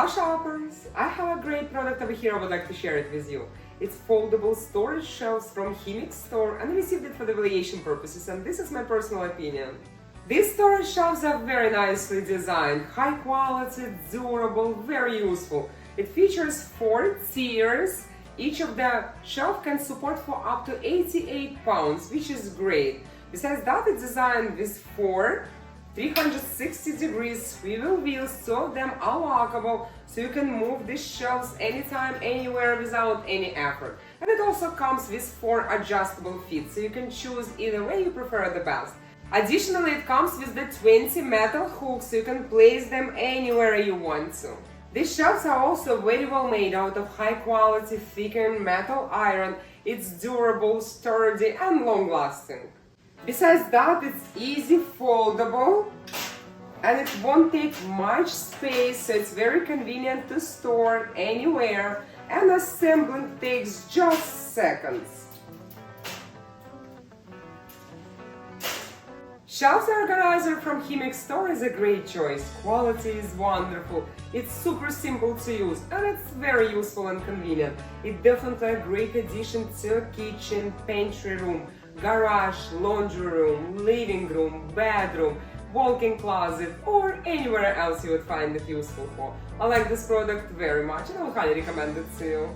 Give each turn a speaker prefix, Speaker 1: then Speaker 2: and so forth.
Speaker 1: Hello shoppers! I have a great product over here I would like to share it with you. It's foldable storage shelves from Himix store and I received it for the valuation purposes, and this is my personal opinion. These storage shelves are very nicely designed, high quality, durable, very useful. It features 4 tiers. Each of the shelf can support for up to 88 pounds, which is great. Besides that, it's designed with 4 360 degrees swivel wheels, 2 of them are lockable, so you can move these shelves anytime, anywhere without any effort. And it also comes with 4 adjustable feet, so you can choose either way you prefer the best. Additionally, it comes with the 20 metal hooks, so you can place them anywhere you want to. These shelves are also very well made out of high quality thickened metal iron. It's durable, sturdy and long lasting. Besides that, it's easy foldable and it won't take much space, so it's very convenient to store anywhere, and assembling takes just seconds. Shelves organizer from Himix store is a great choice. Quality is wonderful, it's super simple to use and it's very useful and convenient. It's definitely a great addition to a kitchen, pantry room, garage, laundry room, living room, bedroom, walk-in closet or anywhere else you would find it useful for. I like this product very much and I would highly recommend it to you.